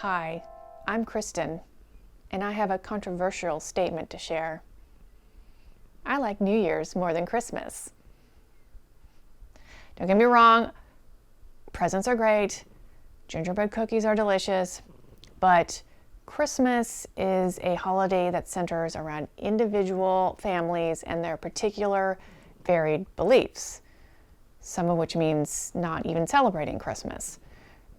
Hi, I'm Kristen, and I have a controversial statement to share. I like New Year's more than Christmas. Don't get me wrong, presents are great, gingerbread cookies are delicious, but Christmas is a holiday that centers around individual families and their particular varied beliefs, some of which means not even celebrating Christmas.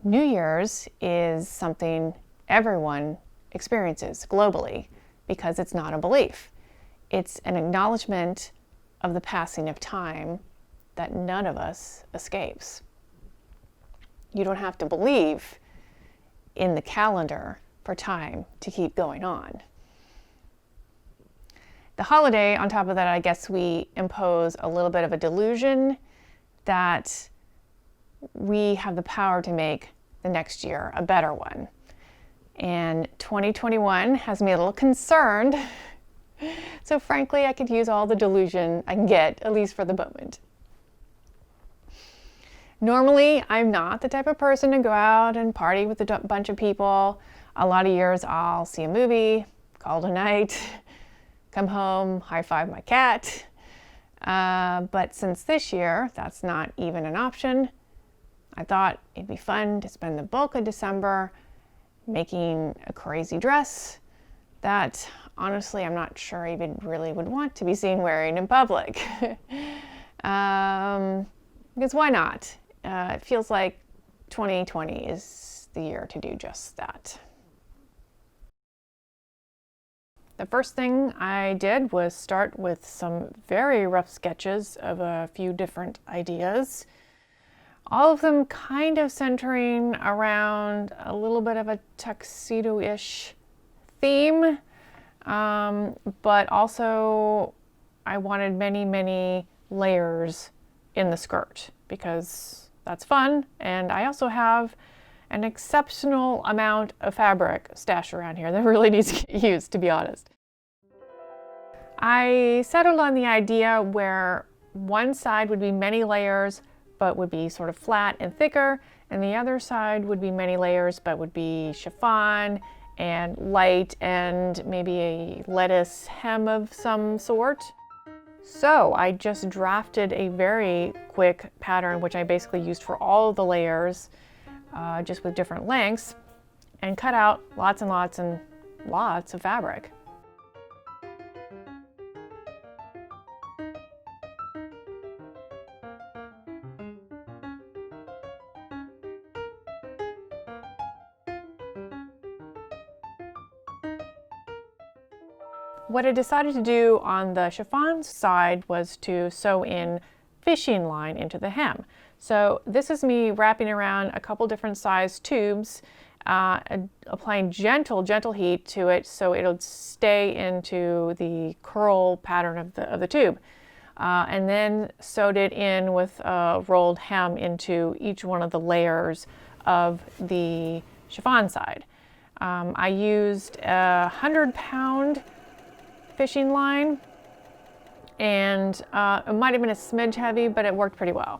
New Year's is something everyone experiences globally because it's not a belief. It's an acknowledgement of the passing of time that none of us escapes. You don't have to believe in the calendar for time to keep going on. The holiday, on top of that, I guess we impose a little bit of a delusion that we have the power to make the next year a better one. And 2021 has me a little concerned. So frankly, I could use all the delusion I can get, at least for the moment. Normally, I'm not the type of person to go out and party with a bunch of people. A lot of years I'll see a movie, call it a night, come home, high five my cat. But since this year, that's not even an option. I thought it'd be fun to spend the bulk of December making a crazy dress that honestly I'm not sure I even really would want to be seen wearing in public. Because why not? It feels like 2020 is the year to do just that. The first thing I did was start with some very rough sketches of a few different ideas. All of them kind of centering around a little bit of a tuxedo-ish theme, but also I wanted many, many layers in the skirt because that's fun, and I also have an exceptional amount of fabric stashed around here that really needs to get used, to be honest. I settled on the idea where one side would be many layers but would be sort of flat and thicker, and the other side would be many layers but would be chiffon and light and maybe a lettuce hem of some sort. So I just drafted a very quick pattern, which I basically used for all of the layers, just with different lengths, and cut out lots and lots and lots of fabric. What I decided to do on the chiffon side was to sew in fishing line into the hem. So this is me wrapping around a couple different size tubes, applying gentle heat to it so it'll stay into the curl pattern of the tube. And then sewed it in with a rolled hem into each one of the layers of the chiffon side. I used a 100-pound fishing line, and it might have been a smidge heavy, but it worked pretty well.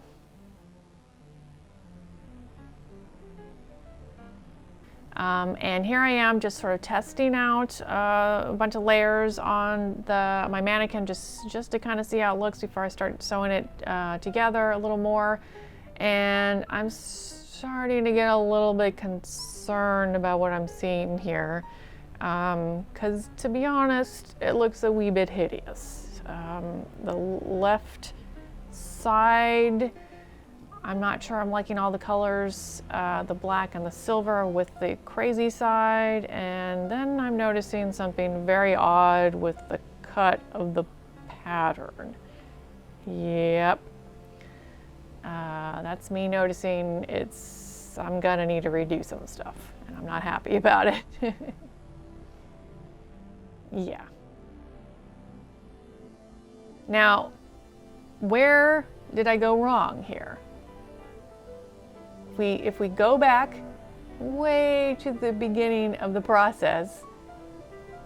And here I am just sort of testing out a bunch of layers on my mannequin just to kind of see how it looks before I start sewing it together a little more. And I'm starting to get a little bit concerned about what I'm seeing here. Because to be honest, it looks a wee bit hideous. The left side, I'm not sure I'm liking all the colors, the black and the silver with the crazy side, and then I'm noticing something very odd with the cut of the pattern. Yep. That's me noticing I'm gonna need to redo some stuff. And I'm not happy about it. Yeah. Now, where did I go wrong here? If we go back way to the beginning of the process,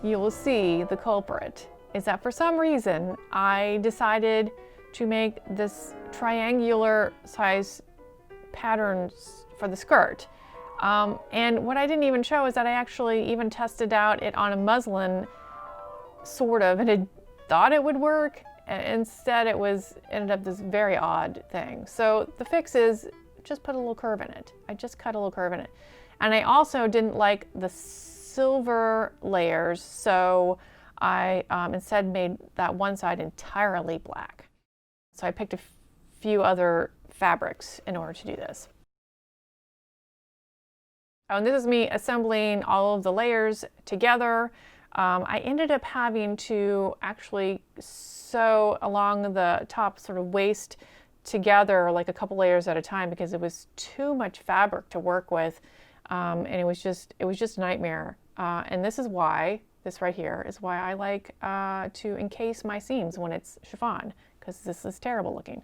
you will see the culprit is that for some reason I decided to make this triangular size patterns for the skirt. And what I didn't even show is that I actually even tested out it on a muslin, sort of, and it thought it would work. Instead it ended up this very odd thing. So the fix is just put a little curve in it. I just cut a little curve in it. And I also didn't like the silver layers, so I instead made that one side entirely black. So I picked a few other fabrics in order to do this. Oh, and this is me assembling all of the layers together. I ended up having to actually sew along the top sort of waist together like a couple layers at a time because it was too much fabric to work with, and it was just a nightmare. And this right here is why I like to encase my seams when it's chiffon, because this is terrible looking.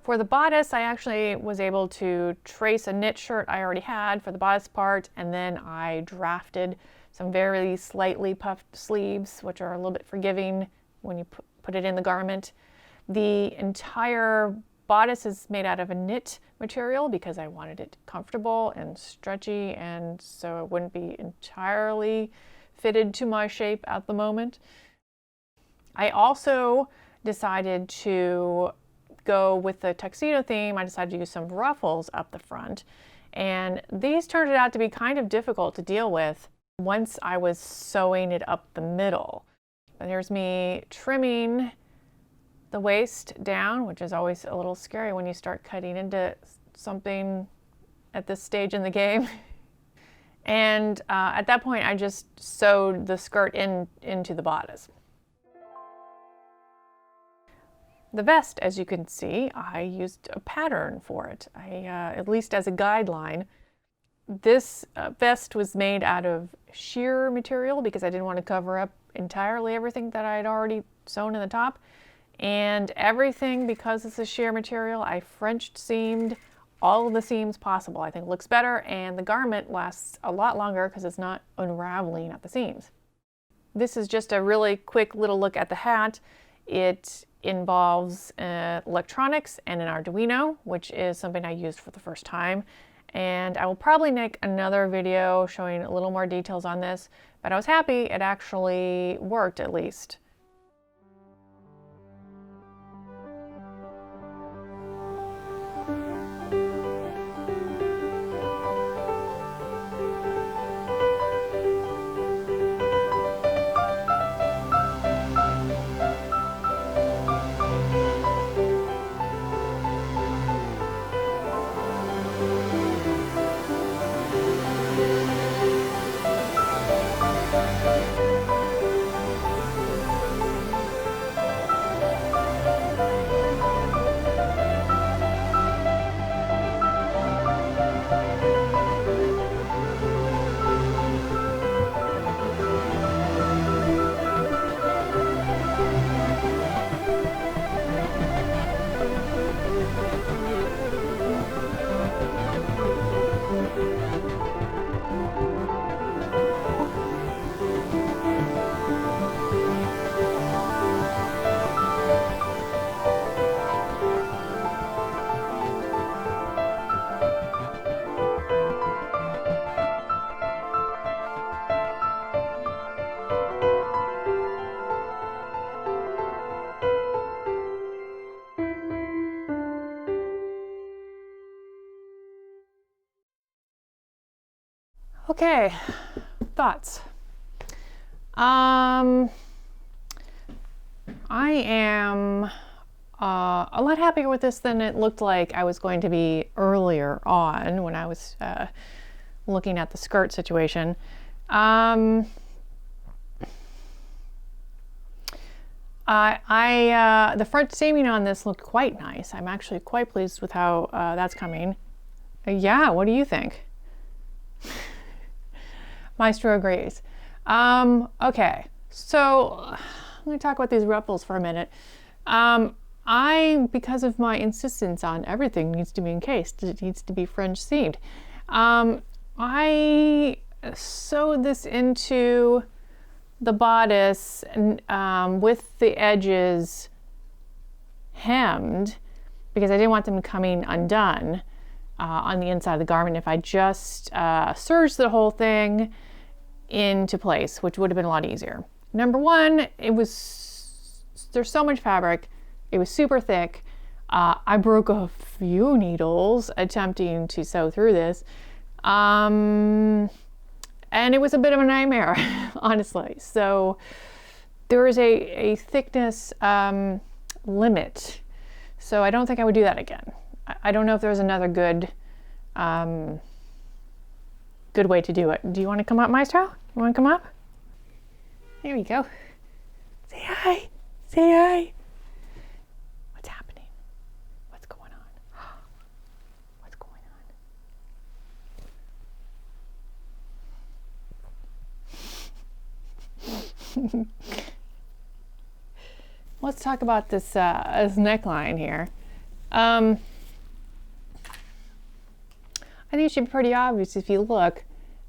For the bodice, I actually was able to trace a knit shirt I already had for the bodice part, and then I drafted some very slightly puffed sleeves, which are a little bit forgiving when you put it in the garment. The entire bodice is made out of a knit material because I wanted it comfortable and stretchy, and so it wouldn't be entirely fitted to my shape at the moment. I also decided to go with the tuxedo theme. I decided to use some ruffles up the front, and these turned out to be kind of difficult to deal with once I was sewing it up the middle. And here's me trimming the waist down, which is always a little scary when you start cutting into something at this stage in the game. And at that point I just sewed the skirt into the bodice. The vest, as you can see, I used a pattern for it, at least as a guideline. This vest was made out of sheer material because I didn't want to cover up entirely everything that I had already sewn in the top. And everything, because it's a sheer material, I Frenched seamed all of the seams possible. I think it looks better, and the garment lasts a lot longer because it's not unraveling at the seams. This is just a really quick little look at the hat. It involves electronics and an Arduino, which is something I used for the first time. And I will probably make another video showing a little more details on this, but I was happy it actually worked at least. Okay, thoughts. I am a lot happier with this than it looked like I was going to be earlier on when I was looking at the skirt situation. The front seaming on this looked quite nice. I'm actually quite pleased with how that's coming. Yeah, what do you think? Maestro agrees. Okay, so I'm going to talk about these ruffles for a minute. Because of my insistence on everything needs to be encased, it needs to be French seamed, I sewed this into the bodice with the edges hemmed because I didn't want them coming undone on the inside of the garment if I just serged the whole thing into place, which would have been a lot easier. Number one, there's so much fabric. It was super thick. I broke a few needles attempting to sew through this. And it was a bit of a nightmare, honestly. So there is a thickness limit. So I don't think I would do that again. I don't know if there's another good way to do it. Do you want to come up, Maestro? You want to come up? There we go. Say hi. Say hi. What's happening? What's going on? What's going on? Let's talk about this neckline here. I think it should be pretty obvious if you look.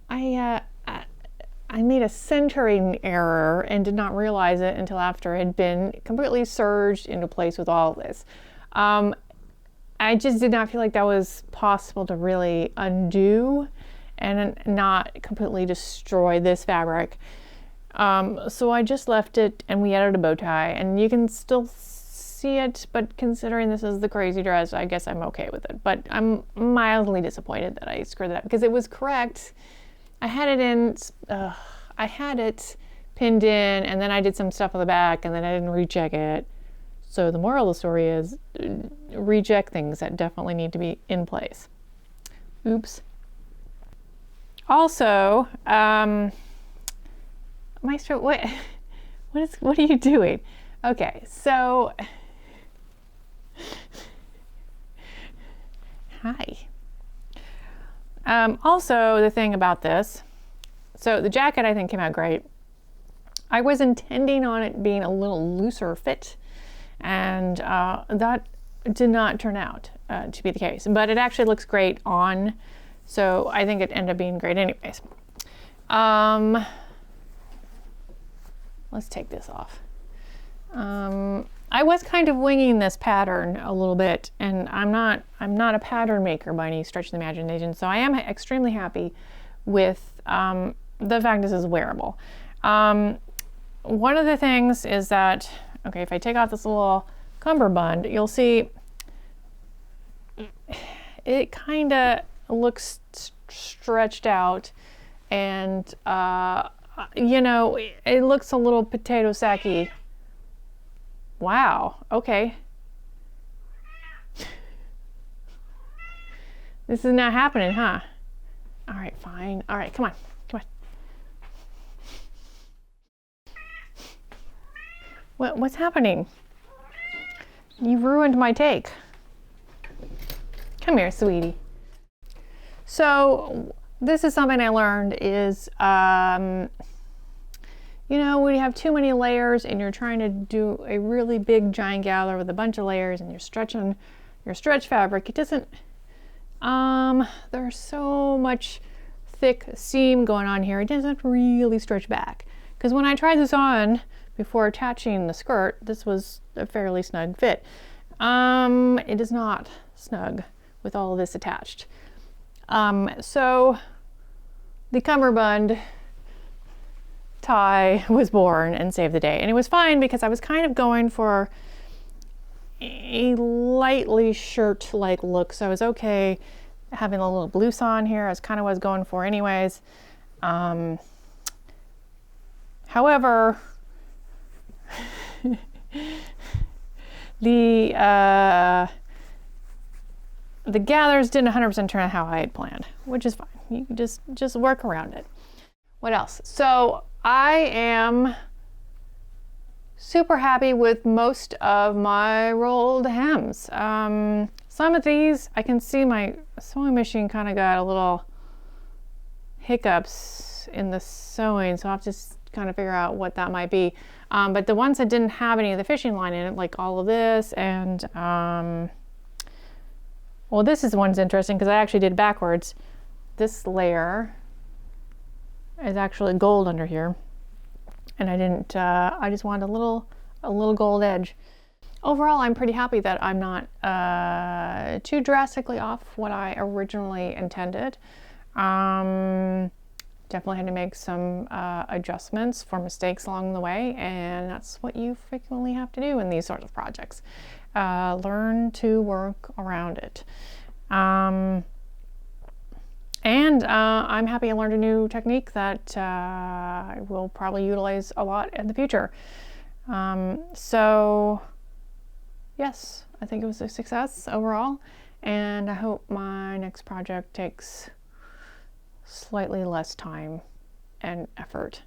I made a centering error and did not realize it until after it had been completely serged into place with all of this. I just did not feel like that was possible to really undo and not completely destroy this fabric. So I just left it and we added a bow tie, and you can still see it, but considering this is the crazy dress, I guess I'm okay with it. But I'm mildly disappointed that I screwed it up because it was correct. I had it pinned in, and then I did some stuff on the back, and then I didn't recheck it. So the moral of the story is recheck things that definitely need to be in place. Oops. Also, Maestro, what are you doing? Okay, so hi. Also, the thing about this, so the jacket I think came out great. I was intending on it being a little looser fit, and that did not turn out to be the case, but it actually looks great on, so I think it ended up being great anyways. Let's take this off. I was kind of winging this pattern a little bit, and I'm not a pattern maker by any stretch of the imagination, so I am extremely happy with the fact this is wearable. One of the things is that, okay, if I take off this little cummerbund, you'll see it kind of looks stretched out, and you know, it looks a little potato sacky. Wow, okay. This is not happening, huh? All right, fine. All right, come on, come on. What's happening? You ruined my take. Come here, sweetie. So this is something I learned is, you know, when you have too many layers and you're trying to do a really big giant gather with a bunch of layers and you're stretching your stretch fabric, it doesn't, there's so much thick seam going on here, it doesn't really stretch back. Because when I tried this on before attaching the skirt, this was a fairly snug fit. It is not snug with all of this attached. So the cummerbund tie was born and saved the day, and it was fine because I was kind of going for a lightly shirt-like look, so I was okay having a little blouse on here. As kind of what I was going for anyways. However, the gathers didn't 100% turn out how I had planned, which is fine. You can just work around it. What else? So I am super happy with most of my rolled hems. Some of these, I can see my sewing machine kind of got a little hiccups in the sewing, so I'll have to just kind of figure out what that might be. But the ones that didn't have any of the fishing line in it, like all of this, and well, this is the one's interesting because I actually did backwards. This layer is actually gold under here, and I didn't. I just wanted a little gold edge. Overall, I'm pretty happy that I'm not too drastically off what I originally intended. Definitely had to make some adjustments for mistakes along the way, and that's what you frequently have to do in these sorts of projects. Learn to work around it. And I'm happy I learned a new technique that I will probably utilize a lot in the future. So yes, I think it was a success overall, and I hope my next project takes slightly less time and effort.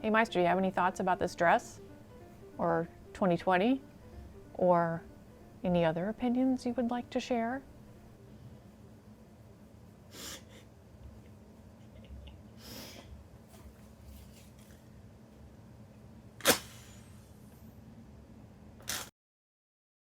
Hey Meister, do you have any thoughts about this dress? Or 2020? Or any other opinions you would like to share?